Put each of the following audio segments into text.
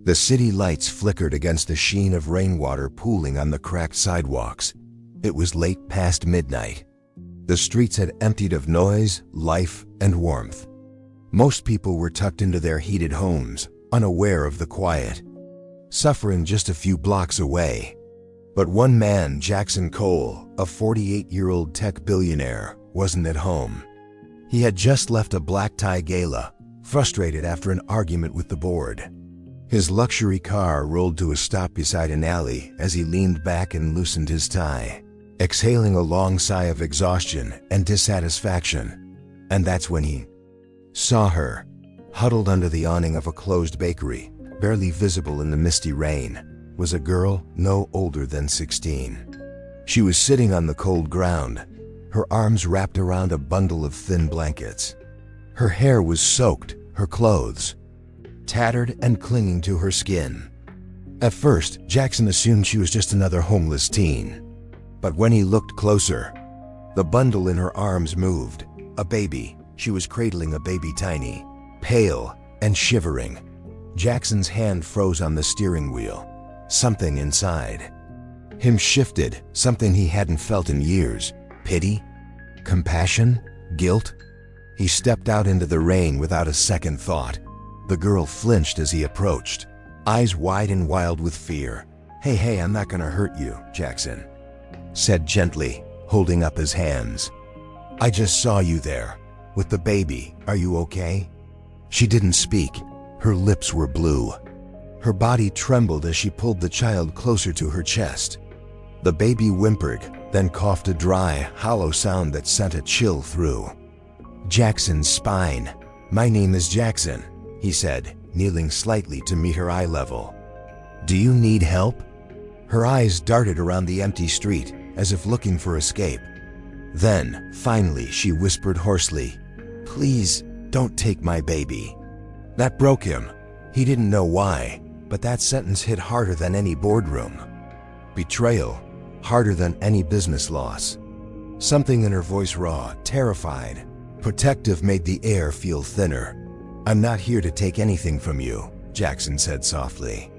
The city lights flickered against the sheen of rainwater pooling on the cracked sidewalks. It was late past midnight. The streets had emptied of noise, life, and warmth. Most people were tucked into their heated homes, unaware of the quiet, suffering just a few blocks away. But one man, Jackson Cole, a 48-year-old tech billionaire, wasn't at home. He had just left a black-tie gala, frustrated after an argument with the board. His luxury car rolled to a stop beside an alley as he leaned back and loosened his tie, exhaling a long sigh of exhaustion and dissatisfaction. And that's when he saw her, huddled under the awning of a closed bakery, barely visible in the misty rain, was a girl no older than 16. She was sitting on the cold ground, her arms wrapped around a bundle of thin blankets. Her hair was soaked, her clothes tattered and clinging to her skin. At first, Jackson assumed she was just another homeless teen. But when he looked closer, the bundle in her arms moved. A baby. She was cradling a baby tiny, pale and shivering. Jackson's hand froze on the steering wheel. Something inside him shifted, something he hadn't felt in years. Pity? Compassion? Guilt? He stepped out into the rain without a second thought. The girl flinched as he approached, eyes wide and wild with fear. Hey, I'm not gonna hurt you, Jackson said gently, holding up his hands. I just saw you there, with the baby. Are you okay? She didn't speak. Her lips were blue. Her body trembled as she pulled the child closer to her chest. The baby whimpered, then coughed a dry, hollow sound that sent a chill through Jackson's spine. My name is Jackson, he said, kneeling slightly to meet her eye level. Do you need help? Her eyes darted around the empty street, as if looking for escape. Then, finally, she whispered hoarsely, Please, don't take my baby. That broke him. He didn't know why, but that sentence hit harder than any boardroom. Betrayal, harder than any business loss. Something in her voice, raw, terrified, protective, made the air feel thinner. I'm not here to take anything from you, Jackson said softly.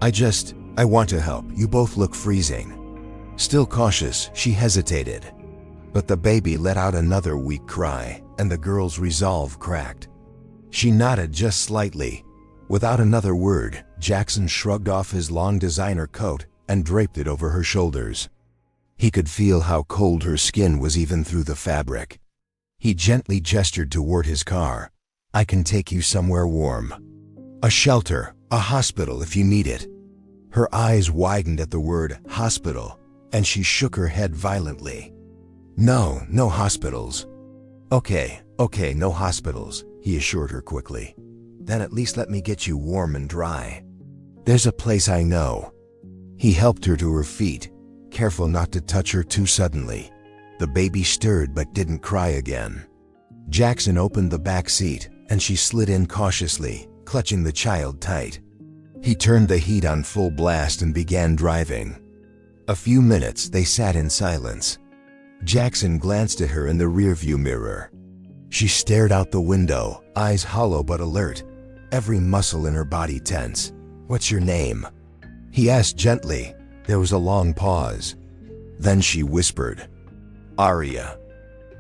I want to help. You both look freezing. Still cautious, she hesitated. But the baby let out another weak cry, and the girl's resolve cracked. She nodded just slightly. Without another word, Jackson shrugged off his long designer coat and draped it over her shoulders. He could feel how cold her skin was even through the fabric. He gently gestured toward his car. I can take you somewhere warm. A shelter, a hospital if you need it. Her eyes widened at the word hospital, and she shook her head violently. No hospitals. Okay, no hospitals, he assured her quickly. Then at least let me get you warm and dry. There's a place I know. He helped her to her feet, careful not to touch her too suddenly. The baby stirred but didn't cry again. Jackson opened the back seat, and she slid in cautiously, clutching the child tight. He turned the heat on full blast and began driving. A few minutes they sat in silence. Jackson glanced at her in the rearview mirror. She stared out the window, eyes hollow but alert, every muscle in her body tense. What's your name? He asked gently. There was a long pause. Then she whispered, Aria.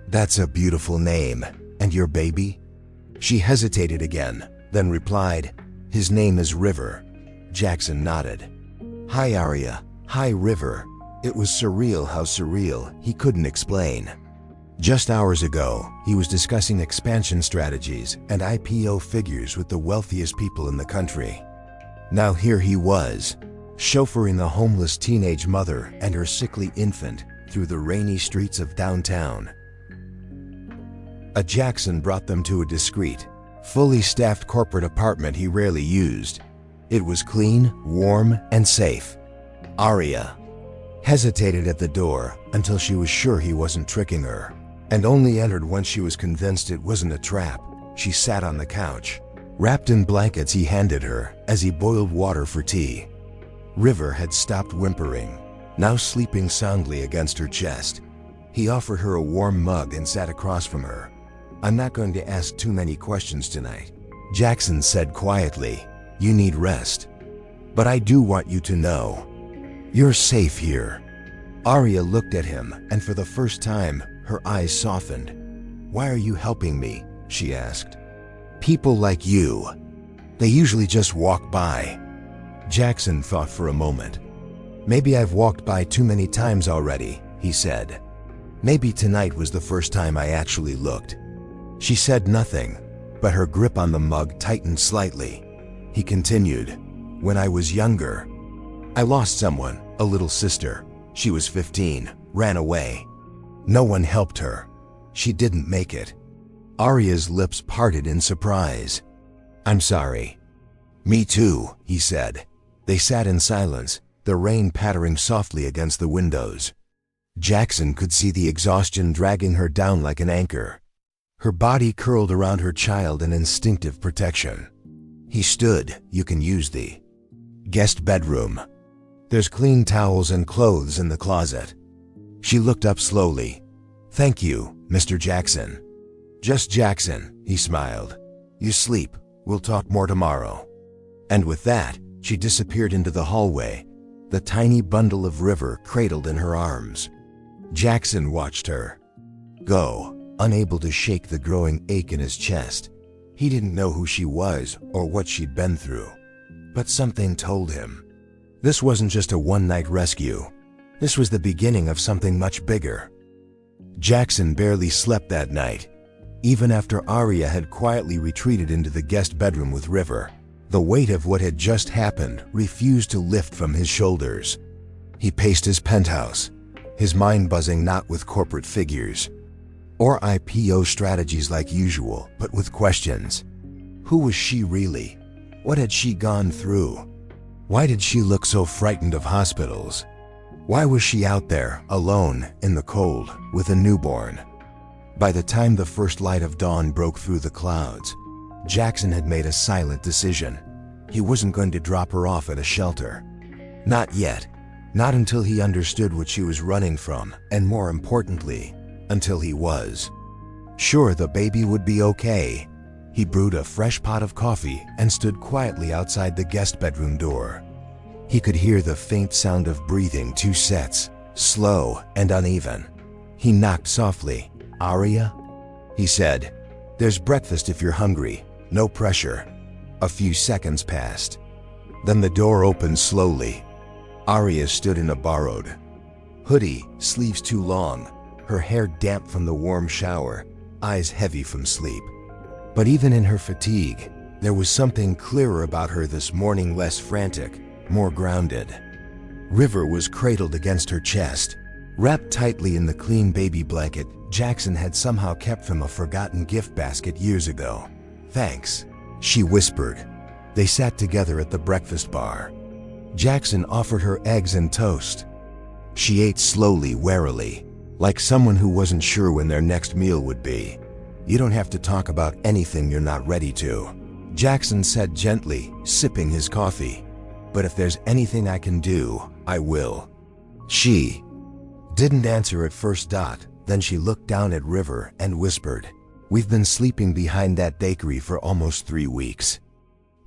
That's a beautiful name. And your baby? She hesitated again, then replied, His name is River. Jackson nodded. Hi, Aria. Hi, River. It was surreal, how surreal, he couldn't explain. Just hours ago, he was discussing expansion strategies and IPO figures with the wealthiest people in the country. Now here he was, chauffeuring a homeless teenage mother and her sickly infant through the rainy streets of downtown. A Jackson brought them to a discreet, fully staffed corporate apartment he rarely used. It was clean, warm, and safe. Aria hesitated at the door until she was sure he wasn't tricking her, and only entered once she was convinced it wasn't a trap. She sat on the couch, wrapped in blankets he handed her as he boiled water for tea. River had stopped whimpering, now sleeping soundly against her chest. He offered her a warm mug and sat across from her. I'm not going to ask too many questions tonight, Jackson said quietly. You need rest. But I do want you to know, you're safe here." Aria looked at him, and for the first time, her eyes softened. "Why are you helping me?" she asked. "People like you, they usually just walk by." Jackson thought for a moment. "Maybe I've walked by too many times already," he said. "Maybe tonight was the first time I actually looked." She said nothing, but her grip on the mug tightened slightly. He continued, "When I was younger, I lost someone, a little sister. She was 15, ran away. No one helped her. She didn't make it." Aria's lips parted in surprise. "I'm sorry." "Me too," he said. They sat in silence, the rain pattering softly against the windows. Jackson could see the exhaustion dragging her down like an anchor. Her body curled around her child in instinctive protection. He stood. "You can use the guest bedroom. There's clean towels and clothes in the closet." She looked up slowly. "Thank you, Mr. Jackson." "Just Jackson," he smiled. "You sleep. We'll talk more tomorrow." And with that, she disappeared into the hallway, the tiny bundle of river cradled in her arms. Jackson watched her go, unable to shake the growing ache in his chest. He didn't know who she was or what she'd been through, but something told him this wasn't just a one-night rescue. This was the beginning of something much bigger. Jackson barely slept that night. Even after Aria had quietly retreated into the guest bedroom with River, the weight of what had just happened refused to lift from his shoulders. He paced his penthouse, his mind buzzing not with corporate figures or IPO strategies like usual, but with questions. Who was she really? What had she gone through? Why did she look so frightened of hospitals? Why was she out there, alone, in the cold, with a newborn? By the time the first light of dawn broke through the clouds, Jackson had made a silent decision. He wasn't going to drop her off at a shelter. Not yet. Not until he understood what she was running from, and more importantly, until he was sure the baby would be okay. He brewed a fresh pot of coffee and stood quietly outside the guest bedroom door. He could hear the faint sound of breathing, 2 sets, slow and uneven. He knocked softly. "Aria?" he said. "There's breakfast if you're hungry. No pressure." A few seconds passed. Then the door opened slowly. Aria stood in a borrowed hoodie, sleeves too long, her hair damp from the warm shower, eyes heavy from sleep. But even in her fatigue, there was something clearer about her this morning, less frantic, more grounded. River was cradled against her chest, wrapped tightly in the clean baby blanket Jackson had somehow kept from a forgotten gift basket years ago. "Thanks," she whispered. They sat together at the breakfast bar. Jackson offered her eggs and toast. She ate slowly, warily, like someone who wasn't sure when their next meal would be. "You don't have to talk about anything you're not ready to," Jackson said gently, sipping his coffee. "But if there's anything I can do, I will." She didn't answer at first. Then she looked down at River and whispered, "We've been sleeping behind that bakery for almost 3 weeks.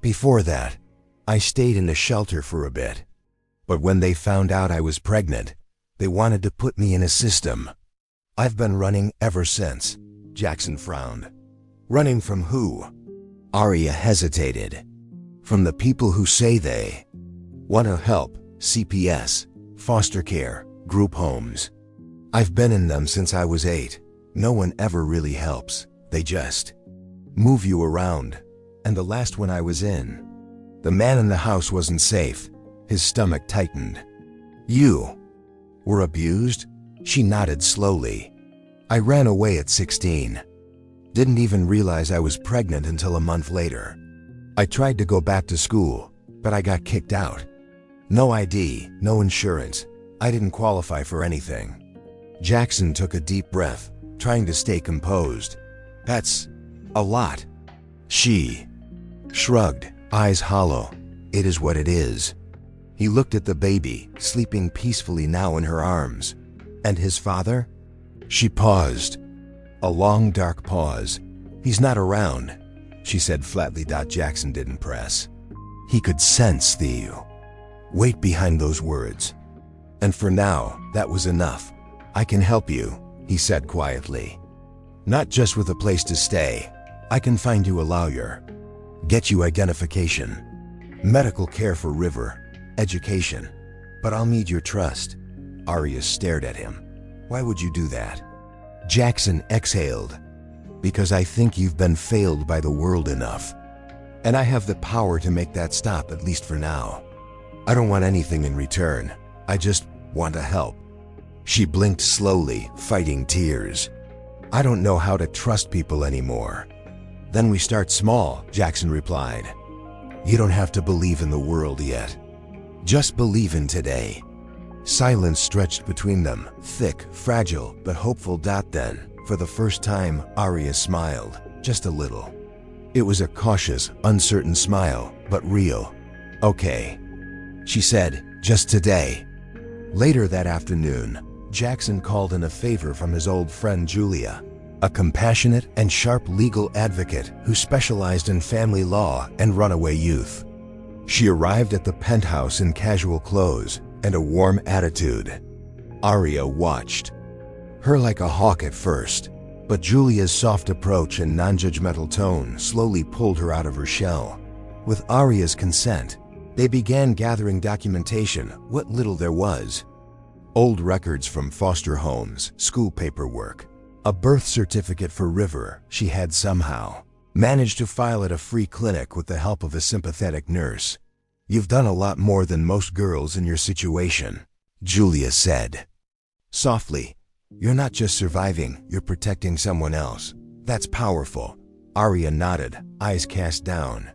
Before that, I stayed in a shelter for a bit. But when they found out I was pregnant, they wanted to put me in a system. I've been running ever since." Jackson frowned. "Running from who?" Aria hesitated. "From the people who say they want to help, CPS, foster care, group homes. I've been in them since I was 8. No one ever really helps. They just move you around. And the last one I was in, the man in the house wasn't safe." His stomach tightened. "You were abused?" She nodded slowly. "I ran away at 16. Didn't even realize I was pregnant until a month later. I tried to go back to school, but I got kicked out. No ID, no insurance. I didn't qualify for anything." Jackson took a deep breath, trying to stay composed. "That's a lot." She shrugged, eyes hollow. "It is what it is." He looked at the baby, sleeping peacefully now in her arms. "And his father?" She paused. A long, dark pause. "He's not around," she said flatly. Jackson didn't press. He could sense the weight behind those words. And for now, that was enough. I can help you, he said quietly. Not just with a place to stay. I can find you a lawyer, get you identification, medical care for River, education. But I'll need your trust. Aria stared at him. Why would you do that? Jackson exhaled. Because I think you've been failed by the world enough. And I have the power to make that stop, at least for now. I don't want anything in return. I just want to help. She blinked slowly, fighting tears. I don't know how to trust people anymore. Then we start small, Jackson replied. You don't have to believe in the world yet. Just believe in today. Silence stretched between them, thick, fragile, but hopeful. Then, for the first time, Aria smiled, just a little. It was a cautious, uncertain smile, but real. Okay, she said, just today. Later that afternoon, Jackson called in a favor from his old friend Julia, a compassionate and sharp legal advocate who specialized in family law and runaway youth. She arrived at the penthouse in casual clothes and a warm attitude. Aria watched her like a hawk at first, but Julia's soft approach and non-judgmental tone slowly pulled her out of her shell. With Aria's consent, they began gathering documentation, what little there was. Old records from foster homes, school paperwork, a birth certificate for River she had somehow managed to file at a free clinic with the help of a sympathetic nurse. You've done a lot more than most girls in your situation, Julia said softly. You're not just surviving, you're protecting someone else. That's powerful. Aria nodded, eyes cast down.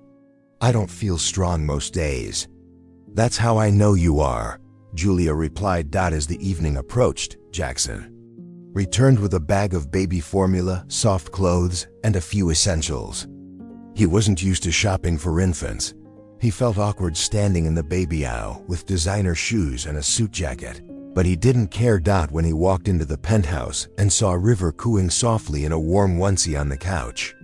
I don't feel strong most days. That's how I know you are, Julia replied. As the evening approached, Jackson returned with a bag of baby formula, soft clothes, and a few essentials. He wasn't used to shopping for infants. He felt awkward standing in the baby aisle with designer shoes and a suit jacket, but he didn't care. When he walked into the penthouse and saw River cooing softly in a warm onesie on the couch,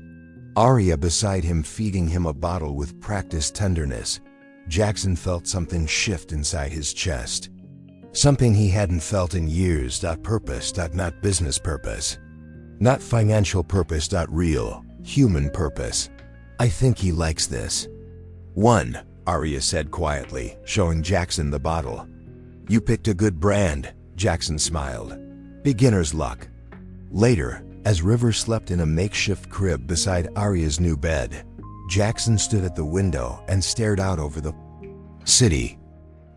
Aria beside him feeding him a bottle with practiced tenderness, Jackson felt something shift inside his chest. Something he hadn't felt in years. Purpose. Not business purpose. Not financial purpose. Real, human purpose. I think he likes this. One, Aria said quietly, showing Jackson the bottle. You picked a good brand, Jackson smiled. Beginner's luck. Later, as River slept in a makeshift crib beside Aria's new bed, Jackson stood at the window and stared out over the city.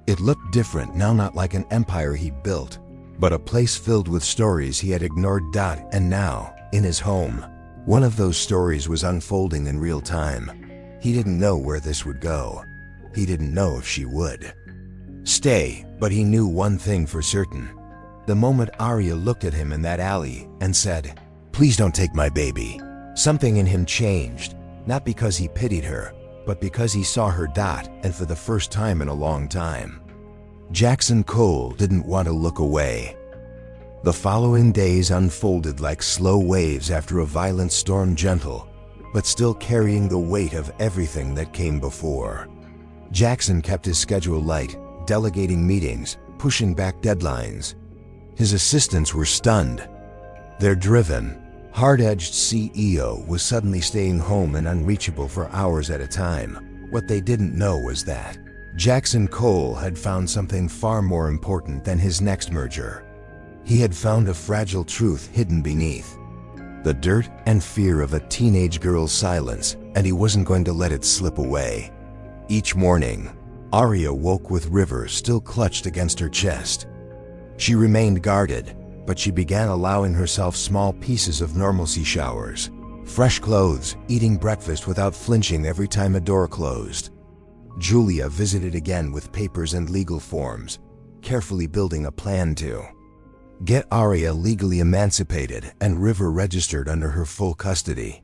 It looked different now, not like an empire he built, but a place filled with stories he had ignored. And now, in his home, one of those stories was unfolding in real time. He didn't know where this would go. He didn't know if she would stay, but he knew one thing for certain. The moment Aria looked at him in that alley and said, "Please don't take my baby," something in him changed, not because he pitied her, but because he saw her. And for the first time in a long time, Jackson Cole didn't want to look away. The following days unfolded like slow waves after a violent storm, gentle, but still carrying the weight of everything that came before. Jackson kept his schedule light, delegating meetings, pushing back deadlines. His assistants were stunned. Their driven, hard-edged CEO was suddenly staying home and unreachable for hours at a time. What they didn't know was that Jackson Cole had found something far more important than his next merger. He had found a fragile truth hidden beneath the dirt and fear of a teenage girl's silence, and he wasn't going to let it slip away. Each morning, Aria woke with River still clutched against her chest. She remained guarded, but she began allowing herself small pieces of normalcy: showers, fresh clothes, eating breakfast without flinching every time a door closed. Julia visited again with papers and legal forms, carefully building a plan to get Aria legally emancipated and River registered under her full custody.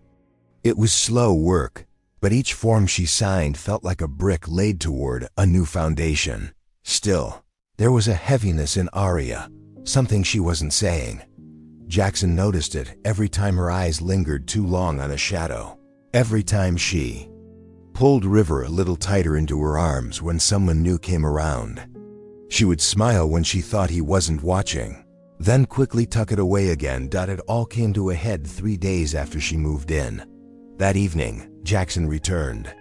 It was slow work, but each form she signed felt like a brick laid toward a new foundation. Still, there was a heaviness in Aria, something she wasn't saying. Jackson noticed it every time her eyes lingered too long on a shadow, every time she pulled River a little tighter into her arms when someone new came around. She would smile when she thought he wasn't watching, then quickly tuck it away again. It all came to a head 3 days after she moved in. That evening, Jackson returned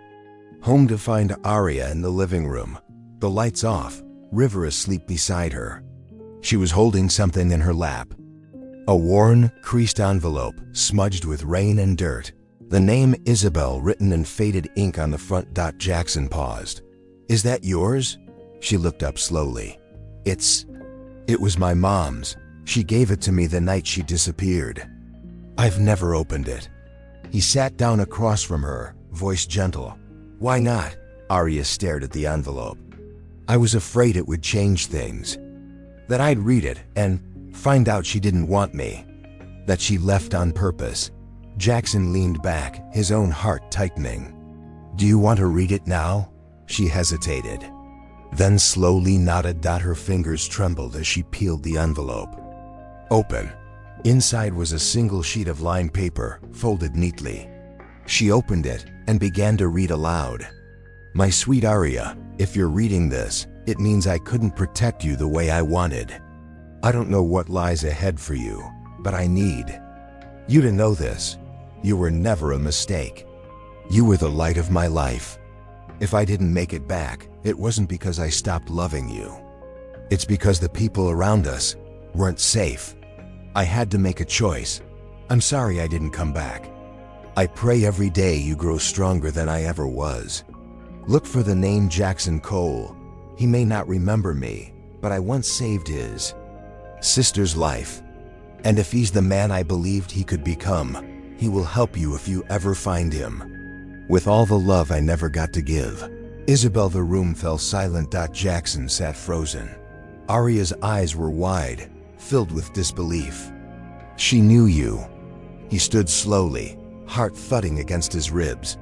home to find Aria in the living room, the lights off, River asleep beside her. She was holding something in her lap. A worn, creased envelope, smudged with rain and dirt. The name Isabel written in faded ink on the front. Jackson paused. "Is that yours?" She looked up slowly. It was my mom's. She gave it to me the night she disappeared. I've never opened it." He sat down across from her, voice gentle. "Why not?" Aria stared at the envelope. "I was afraid it would change things. That I'd read it and find out she didn't want me. That she left on purpose." Jackson leaned back, his own heart tightening. "Do you want to read it now?" She hesitated, then slowly nodded. Her fingers trembled as she peeled the envelope. Open. Inside was a single sheet of lined paper, folded neatly. She opened it and began to read aloud. "My sweet Aria, if you're reading this, it means I couldn't protect you the way I wanted. I don't know what lies ahead for you, but I need you to know this. You were never a mistake. You were the light of my life. If I didn't make it back, it wasn't because I stopped loving you. It's because the people around us weren't safe. I had to make a choice. I'm sorry I didn't come back. I pray every day you grow stronger than I ever was." Look for the name Jackson Cole. He may not remember me, but I once saved his sister's life. And if he's the man I believed he could become, he will help you if you ever find him. With all the love I never got to give. Isabel. The room fell silent. Jackson sat frozen. Aria's eyes were wide, filled with disbelief. "She knew you." He stood slowly, heart thudding against his ribs.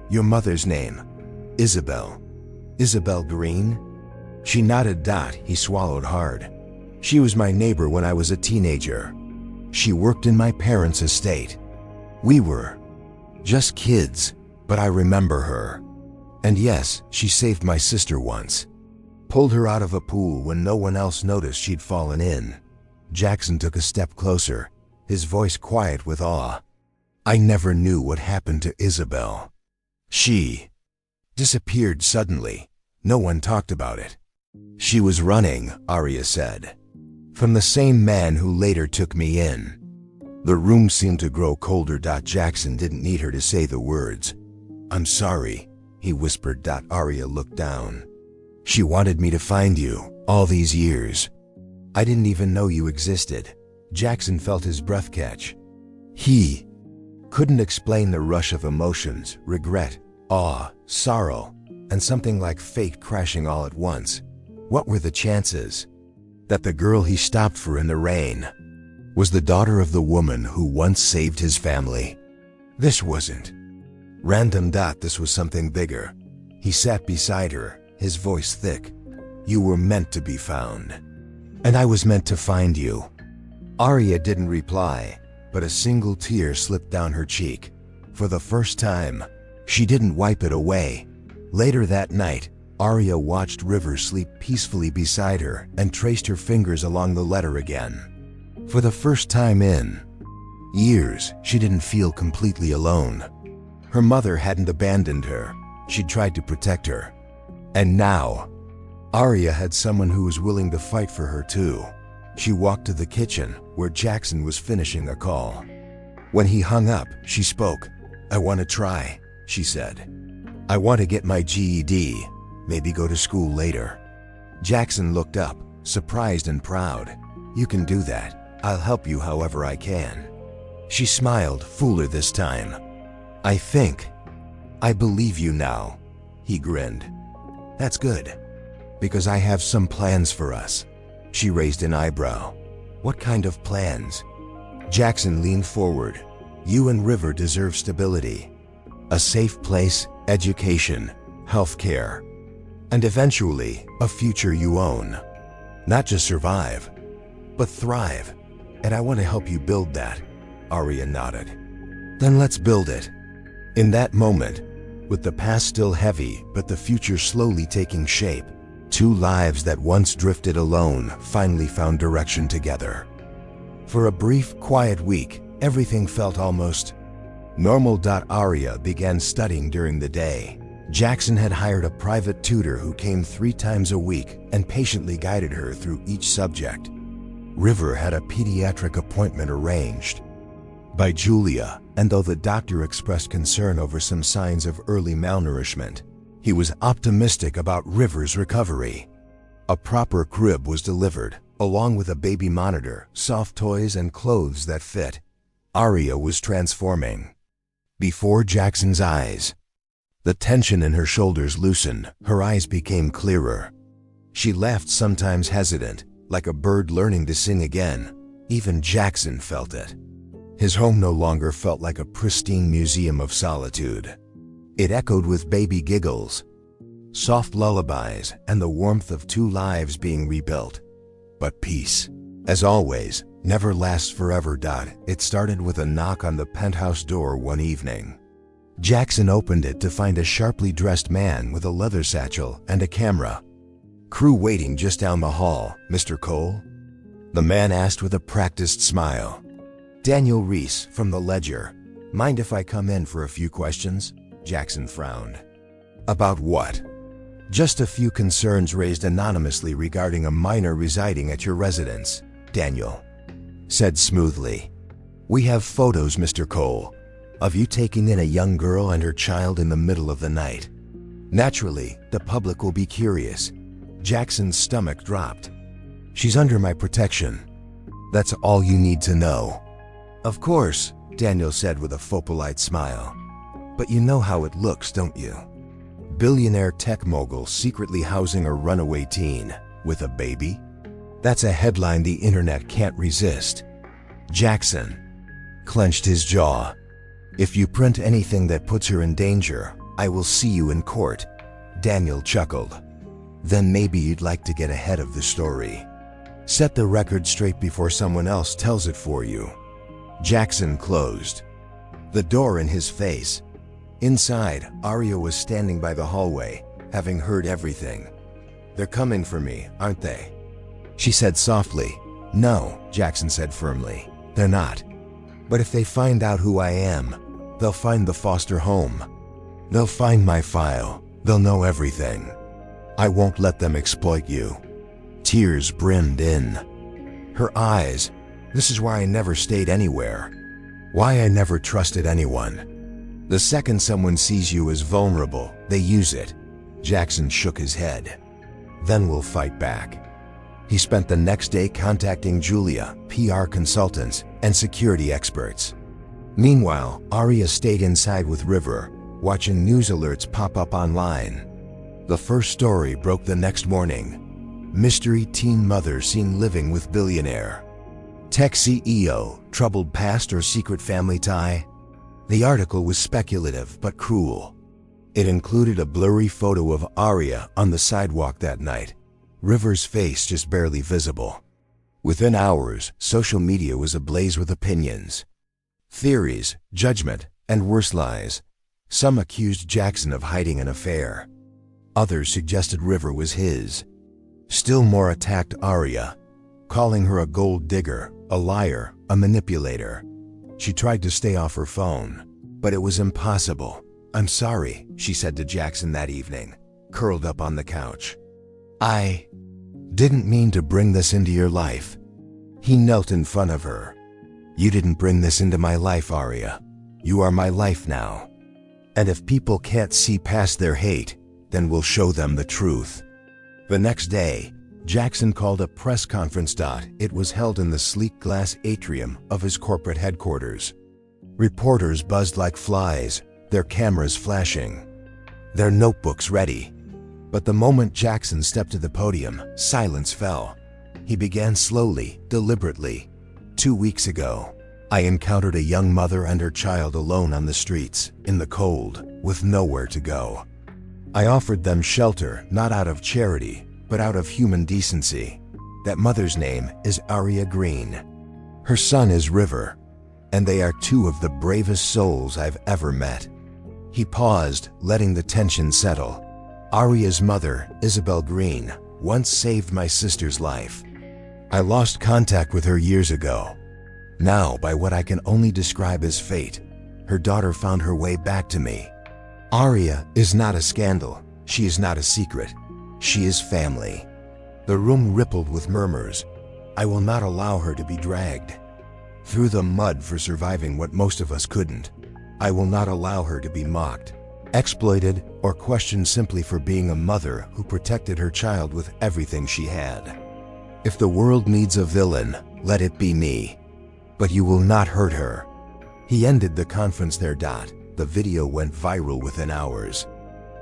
"Your mother's name?" "Isabel." "Isabel Green?" She nodded. He swallowed hard. "She was my neighbor when I was a teenager. She worked in my parents' estate. We were just kids, but I remember her. And yes, she saved my sister once. Pulled her out of a pool when no one else noticed she'd fallen in." Jackson took a step closer, his voice quiet with awe. "I never knew what happened to Isabel. She disappeared suddenly. No one talked about it. She was running," Aria said, "from the same man who later took me in." The room seemed to grow colder. Jackson didn't need her to say the words. "I'm sorry," he whispered. Aria looked down. "She wanted me to find you, all these years. I didn't even know you existed." Jackson felt his breath catch. He couldn't explain the rush of emotions, regret, awe, sorrow, and something like fate crashing all at once. What were the chances that the girl he stopped for in the rain was the daughter of the woman who once saved his family? This wasn't random. This was something bigger. He sat beside her, his voice thick. "You were meant to be found. And I was meant to find you." Aria didn't reply, but a single tear slipped down her cheek. For the first time, she didn't wipe it away. Later that night, Aria watched River sleep peacefully beside her and traced her fingers along the letter again. For the first time in years, she didn't feel completely alone. Her mother hadn't abandoned her. She'd tried to protect her. And now, Aria had someone who was willing to fight for her too. She walked to the kitchen, where Jackson was finishing a call. When he hung up, she spoke. "I want to try," she said. "I want to get my GED, maybe go to school later." Jackson looked up, surprised and proud. "You can do that. I'll help you however I can." She smiled, fuller this time. I believe you now." He grinned. "That's good, because I have some plans for us." She raised an eyebrow. "What kind of plans?" Jackson leaned forward. "You and River deserve stability. A safe place, education, health care, and eventually, a future you own. Not just survive, but thrive. And I want to help you build that." Aria nodded. "Then let's build it." In that moment, With the past still heavy, but the future slowly taking shape, two lives that once drifted alone finally found direction together. For a brief, quiet week, everything felt almost normal. Aria began studying during the day. Jackson had hired a private tutor who came 3 times a week and patiently guided her through each subject. River had a pediatric appointment arranged by Julia, and though the doctor expressed concern over some signs of early malnourishment, he was optimistic about River's recovery. A proper crib was delivered, along with a baby monitor, soft toys, and clothes that fit. Aria was transforming before Jackson's eyes. The tension in her shoulders loosened, her eyes became clearer. She laughed, sometimes hesitant, like a bird learning to sing again. Even Jackson felt it. His home no longer felt like a pristine museum of solitude. It echoed with baby giggles, soft lullabies, and the warmth of 2 lives being rebuilt. But peace, as always, never lasts forever. It started with a knock on the penthouse door one evening. Jackson opened it to find a sharply dressed man with a leather satchel and a camera crew waiting just down the hall. "Mr. Cole?" the man asked with a practiced smile. "Daniel Reese from the Ledger. Mind if I come in for a few questions?" Jackson frowned. "About what?" "Just a few concerns raised anonymously regarding a minor residing at your residence," Daniel said smoothly. "We have photos, Mr. Cole, of you taking in a young girl and her child in the middle of the night. Naturally, the public will be curious." Jackson's stomach dropped. "She's under my protection. That's all you need to know." "Of course," Daniel said with a faux-polite smile. "But you know how it looks, don't you? Billionaire tech mogul secretly housing a runaway teen with a baby? That's a headline the internet can't resist." Jackson clenched his jaw. "If you print anything that puts her in danger, I will see you in court," Daniel chuckled. "Then maybe you'd like to get ahead of the story. Set the record straight before someone else tells it for you." Jackson closed the door in his face. Inside, Aria was standing by the hallway, having heard everything. "They're coming for me, aren't they?" she said softly. "No," Jackson said firmly, "they're not. But if they find out who I am, they'll find the foster home. They'll find my file. They'll know everything. I won't let them exploit you." Tears brimmed in her eyes. "This is why I never stayed anywhere. Why I never trusted anyone. The second someone sees you as vulnerable, they use it." Jackson shook his head. "Then we'll fight back." He spent the next day contacting Julia, PR consultants, and security experts. Meanwhile, Aria stayed inside with River, watching news alerts pop up online. The first story broke the next morning. Mystery teen mother seen living with billionaire. Tech CEO, troubled past or secret family tie? The article was speculative but cruel. It included a blurry photo of Aria on the sidewalk that night, River's face just barely visible. Within hours, social media was ablaze with opinions, theories, judgment, and worse lies. Some accused Jackson of hiding an affair. Others suggested River was his. Still more attacked Aria, calling her a gold digger, a liar, a manipulator. She tried to stay off her phone, but it was impossible. "I'm sorry," she said to Jackson that evening, curled up on the couch. "I didn't mean to bring this into your life." He knelt in front of her. "You didn't bring this into my life, Aria. You are my life now. And if people can't see past their hate, then we'll show them the truth." The next day, Jackson called a press conference. It was held in the sleek glass atrium of his corporate headquarters. Reporters buzzed like flies, their cameras flashing, their notebooks ready. But the moment Jackson stepped to the podium, silence fell. He began slowly, deliberately. 2 weeks ago, I encountered a young mother and her child alone on the streets, in the cold, with nowhere to go. I offered them shelter, not out of charity, but out of human decency. That mother's name is Aria Green. Her son is River, and they are 2 of the bravest souls I've ever met. He paused, letting the tension settle. Aria's mother, Isabel Green, once saved my sister's life. I lost contact with her years ago. Now, by what I can only describe as fate, her daughter found her way back to me. Aria is not a scandal. She is not a secret. She is family. The room rippled with murmurs. I will not allow her to be dragged through the mud for surviving what most of us couldn't. I will not allow her to be mocked, exploited, or questioned simply for being a mother who protected her child with everything she had. If the world needs a villain, let it be me. But you will not hurt her. He ended the conference there. The video went viral within hours.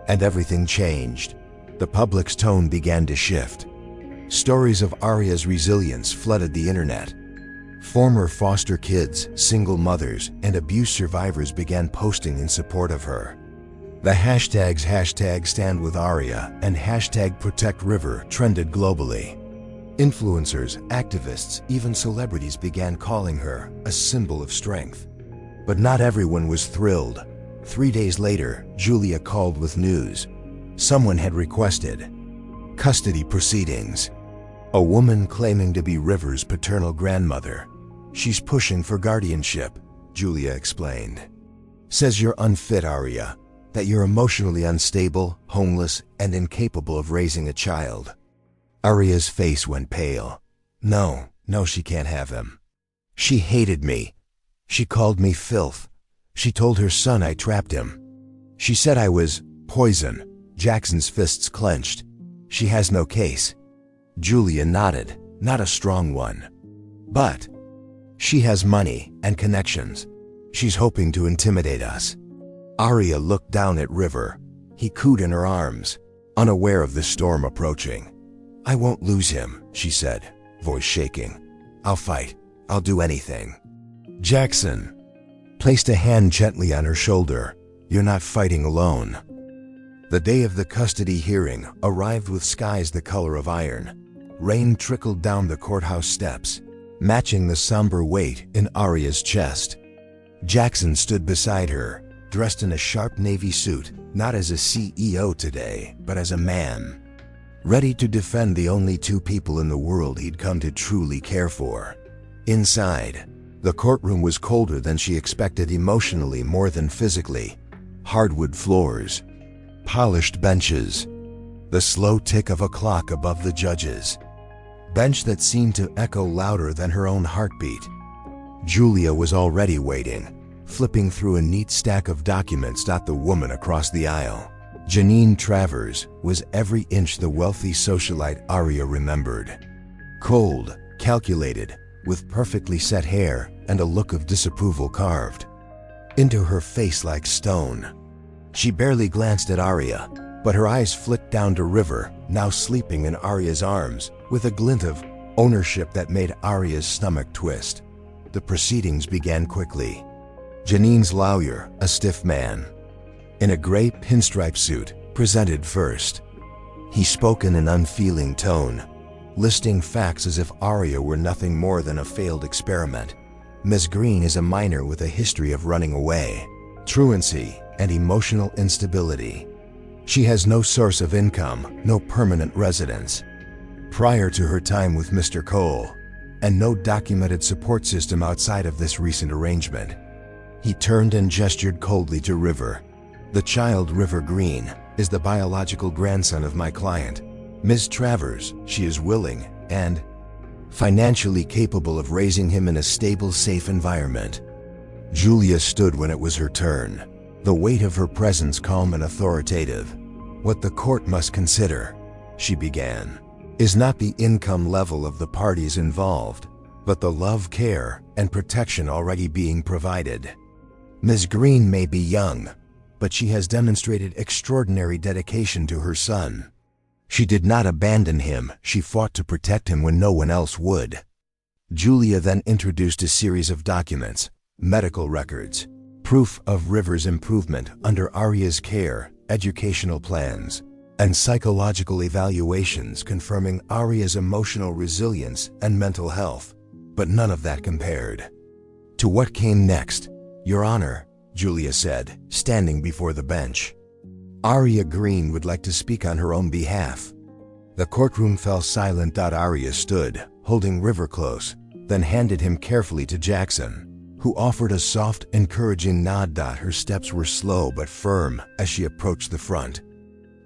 And everything changed. The public's tone began to shift. Stories of Aria's resilience flooded the internet. Former foster kids, single mothers, and abuse survivors began posting in support of her. The hashtags #StandWithAria and #ProtectRiver trended globally. Influencers, activists, even celebrities began calling her a symbol of strength. But not everyone was thrilled. 3 days later, Julia called with news. Someone had requested custody proceedings. A woman claiming to be River's paternal grandmother. She's pushing for guardianship, Julia explained. Says you're unfit, Aria, that you're emotionally unstable, homeless, and incapable of raising a child. Aria's face went pale. No, she can't have him. She hated me. She called me filth. She told her son I trapped him. She said I was poison. Jackson's fists clenched. She has no case. Julia nodded, not a strong one. But she has money and connections. She's hoping to intimidate us. Aria looked down at River. He cooed in her arms, unaware of the storm approaching. I won't lose him, she said, voice shaking. I'll fight. I'll do anything. Jackson placed a hand gently on her shoulder. You're not fighting alone. The day of the custody hearing arrived with skies the color of iron. Rain trickled down the courthouse steps, matching the somber weight in Aria's chest. Jackson stood beside her, dressed in a sharp navy suit, not as a CEO today, but as a man. Ready to defend the only two people in the world he'd come to truly care for. Inside, the courtroom was colder than she expected, emotionally more than physically. Hardwood floors, polished benches, the slow tick of a clock above the judges. Bench that seemed to echo louder than her own heartbeat. Julia was already waiting, flipping through a neat stack of documents. The woman across the aisle, Janine Travers, was every inch the wealthy socialite Aria remembered. Cold, calculated, with perfectly set hair and a look of disapproval carved into her face like stone. She barely glanced at Aria, but her eyes flicked down to River, now sleeping in Aria's arms, with a glint of ownership that made Aria's stomach twist. The proceedings began quickly. Janine's lawyer, a stiff man in a gray pinstripe suit, presented first. He spoke in an unfeeling tone, listing facts as if Aria were nothing more than a failed experiment. Ms. Green is a minor with a history of running away, truancy, and emotional instability. She has no source of income, no permanent residence prior to her time with Mr. Cole, and no documented support system outside of this recent arrangement. He turned and gestured coldly to River. The child, River Green, is the biological grandson of my client, Ms. Travers. She is willing and financially capable of raising him in a stable, safe environment. Julia stood when it was her turn, the weight of her presence calm and authoritative. What the court must consider, she began, is not the income level of the parties involved, but the love, care, and protection already being provided. Ms. Green may be young, but she has demonstrated extraordinary dedication to her son. She did not abandon him, she fought to protect him when no one else would. Julia then introduced a series of documents, medical records, proof of River's improvement under Aria's care, educational plans, and psychological evaluations confirming Aria's emotional resilience and mental health. But none of that compared to what came next. Your Honor, Julia said, standing before the bench. Aria Green would like to speak on her own behalf. The courtroom fell silent. Aria stood, holding River close, then handed him carefully to Jackson, who offered a soft, encouraging nod. Her steps were slow but firm as she approached the front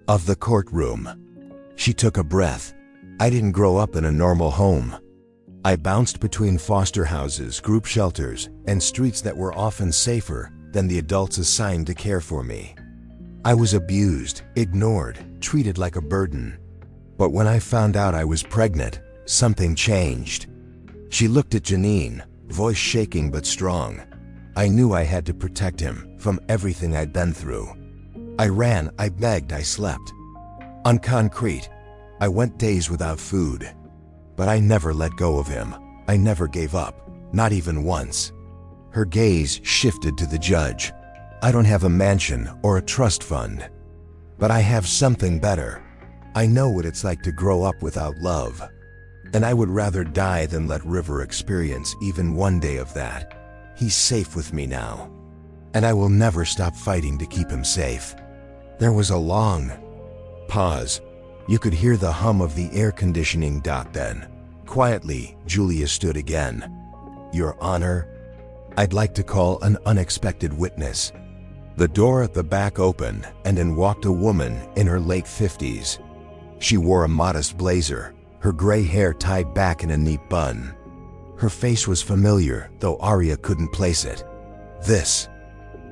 of the courtroom. She took a breath. I didn't grow up in a normal home. I bounced between foster houses, group shelters, and streets that were often safer than the adults assigned to care for me. I was abused, ignored, treated like a burden. But when I found out I was pregnant, something changed. She looked at Janine, voice shaking but strong. I knew I had to protect him from everything I'd been through. I ran, I begged, I slept on concrete. I went days without food. But I never let go of him. I never gave up, not even once. Her gaze shifted to the judge. I don't have a mansion or a trust fund, but I have something better. I know what it's like to grow up without love, and I would rather die than let River experience even one day of that. He's safe with me now, and I will never stop fighting to keep him safe. There was a long pause. You could hear the hum of the air conditioning. Then, quietly, Julia stood again. Your Honor, I'd like to call an unexpected witness. The door at the back opened, and in walked a woman in her late 50s. She wore a modest blazer, her gray hair tied back in a neat bun. Her face was familiar, though Aria couldn't place it. This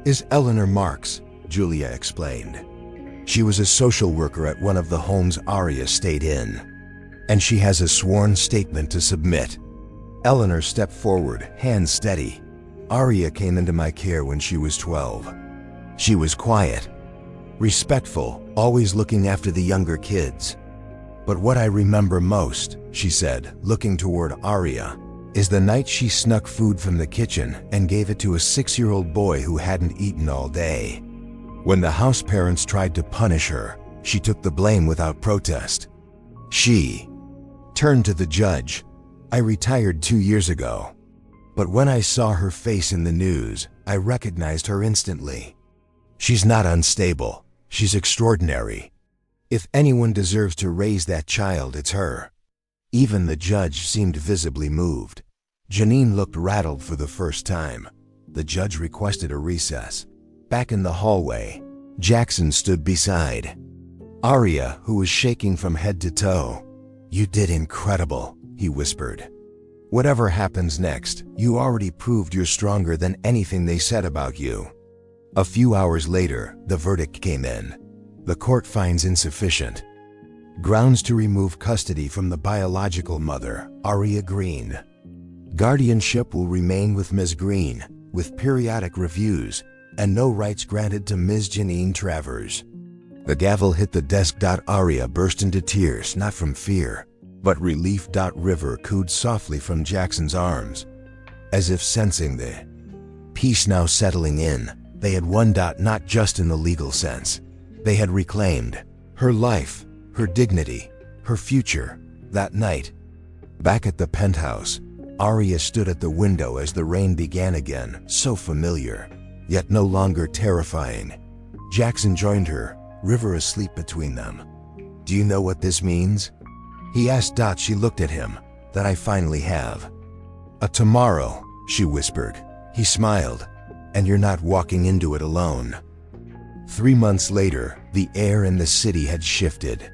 is Eleanor Marks, Julia explained. She was a social worker at one of the homes Aria stayed in, and she has a sworn statement to submit. Eleanor stepped forward, hands steady. Aria came into my care when she was 12. She was quiet, respectful, always looking after the younger kids. But what I remember most, she said, looking toward Aria, is the night she snuck food from the kitchen and gave it to a 6-year-old boy who hadn't eaten all day. When the house parents tried to punish her, she took the blame without protest. She turned to the judge. I retired 2 years ago, but when I saw her face in the news, I recognized her instantly. She's not unstable. She's extraordinary. If anyone deserves to raise that child, it's her. Even the judge seemed visibly moved. Janine looked rattled for the first time. The judge requested a recess. Back in the hallway, Jackson stood beside Aria, who was shaking from head to toe. You did incredible, he whispered. Whatever happens next, you already proved you're stronger than anything they said about you. A few hours later, the verdict came in. The court finds insufficient grounds to remove custody from the biological mother, Aria Green. Guardianship will remain with Ms. Green, with periodic reviews, and no rights granted to Ms. Janine Travers. The gavel hit the desk. Aria burst into tears, not from fear, but relief. River cooed softly from Jackson's arms, as if sensing the peace now settling in. They had won. Not just in the legal sense. They had reclaimed her life, her dignity, her future. That night, back at the penthouse, Aria stood at the window as the rain began again, so familiar, yet no longer terrifying. Jackson joined her, River asleep between them. Do you know what this means? He asked. She looked at him. That I finally have a tomorrow, she whispered. He smiled. And you're not walking into it alone. 3 months later, the air in the city had shifted.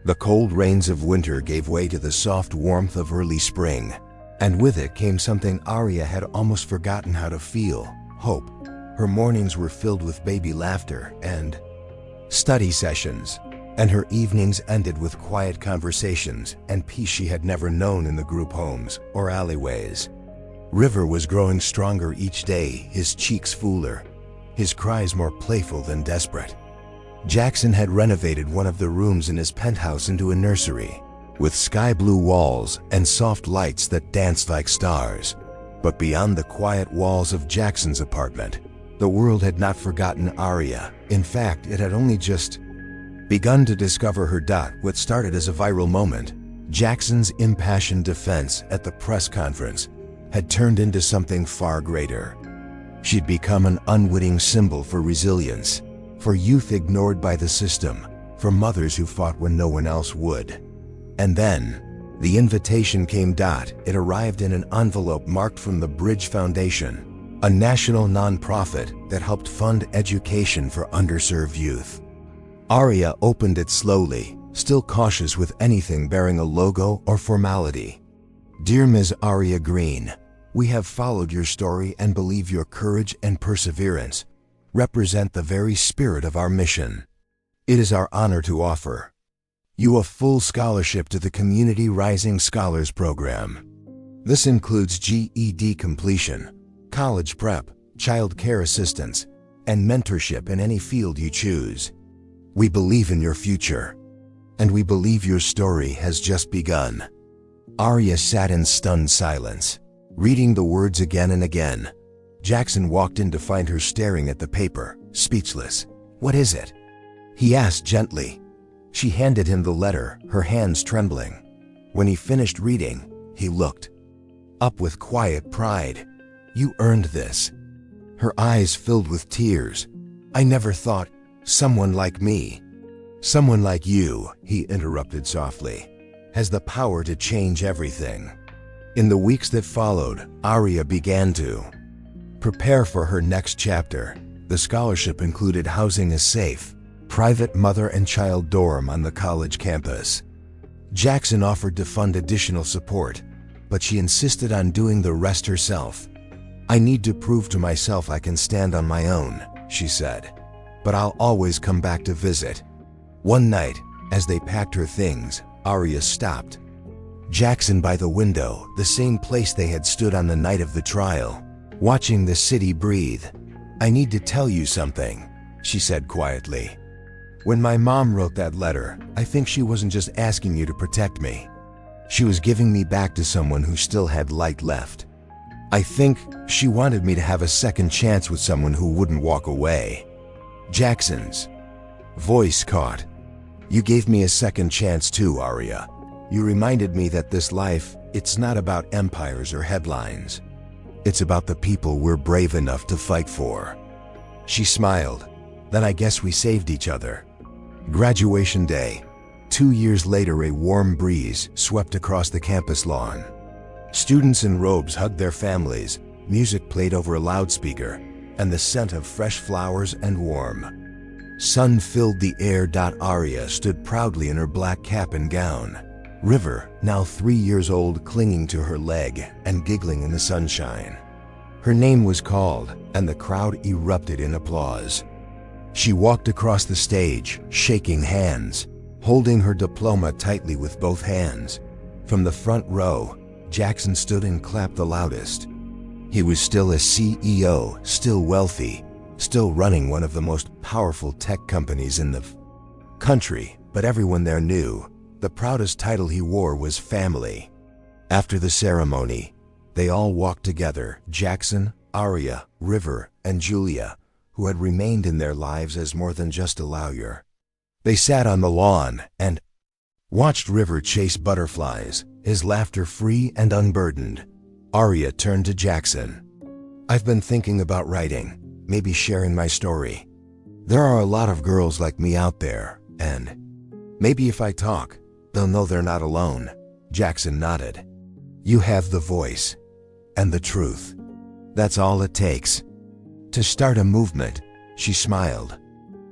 The cold rains of winter gave way to the soft warmth of early spring, and with it came something Aria had almost forgotten how to feel: hope. Her mornings were filled with baby laughter and study sessions, and her evenings ended with quiet conversations and peace she had never known in the group homes or alleyways. River was growing stronger each day, his cheeks fuller, his cries more playful than desperate. Jackson had renovated one of the rooms in his penthouse into a nursery, with sky-blue walls and soft lights that danced like stars. But beyond the quiet walls of Jackson's apartment, the world had not forgotten Aria. In fact, it had only just begun to discover her. What started as a viral moment, Jackson's impassioned defense at the press conference, had turned into something far greater. She'd become an unwitting symbol for resilience, for youth ignored by the system, for mothers who fought when no one else would. And then, the invitation came. It arrived in an envelope marked from the Bridge Foundation, a national nonprofit that helped fund education for underserved youth. Aria opened it slowly, still cautious with anything bearing a logo or formality. Dear Ms. Aria Green, we have followed your story and believe your courage and perseverance represent the very spirit of our mission. It is our honor to offer you a full scholarship to the Community Rising Scholars Program. This includes GED completion, college prep, child care assistance, and mentorship in any field you choose. We believe in your future, and we believe your story has just begun. Aria sat in stunned silence, reading the words again and again. Jackson walked in to find her staring at the paper, speechless. "What is it?" he asked gently. She handed him the letter, her hands trembling. When he finished reading, he looked up with quiet pride. "You earned this." Her eyes filled with tears. "I never thought someone like me." "Someone like you," he interrupted softly, "has the power to change everything." In the weeks that followed, Aria began to prepare for her next chapter. The scholarship included housing a safe, private mother and child dorm on the college campus. Jackson offered to fund additional support, but she insisted on doing the rest herself. "I need to prove to myself I can stand on my own," she said, "but I'll always come back to visit." One night, as they packed her things, Aria stopped Jackson by the window, the same place they had stood on the night of the trial, watching the city breathe. "I need to tell you something," she said quietly. "When my mom wrote that letter, I think she wasn't just asking you to protect me. She was giving me back to someone who still had light left. I think she wanted me to have a second chance with someone who wouldn't walk away." Jackson's voice caught. "You gave me a second chance too, Aria. You reminded me that this life, it's not about empires or headlines. It's about the people we're brave enough to fight for." She smiled. "Then I guess we saved each other." Graduation day. 2 years later, a warm breeze swept across the campus lawn. Students in robes hugged their families, music played over a loudspeaker, and the scent of fresh flowers and warm sun filled the air. Aria stood proudly in her black cap and gown. River, now 3 years old, clinging to her leg and giggling in the sunshine. Her name was called, and the crowd erupted in applause. She walked across the stage, shaking hands, holding her diploma tightly with both hands. From the front row, Jackson stood and clapped the loudest. He was still a CEO, still wealthy, still running one of the most powerful tech companies in the country, but everyone there knew the proudest title he wore was family. After the ceremony, they all walked together, Jackson, Aria, River, and Julia, who had remained in their lives as more than just a lawyer. They sat on the lawn and watched River chase butterflies, his laughter free and unburdened. Aria turned to Jackson. "I've been thinking about writing, maybe sharing my story. There are a lot of girls like me out there, and maybe if I talk, they'll know they're not alone." Jackson nodded. "You have the voice and the truth. That's all it takes to start a movement." She smiled.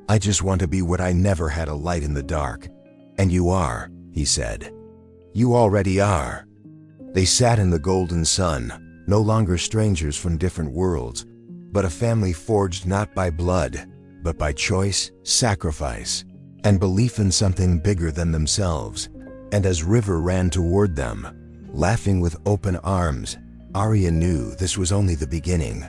"I just want to be what I never had, a light in the dark." "And you are," he said. "You already are." They sat in the golden sun, no longer strangers from different worlds, but a family forged not by blood, but by choice, sacrifice, and belief in something bigger than themselves. And as River ran toward them, laughing with open arms, Aria knew this was only the beginning.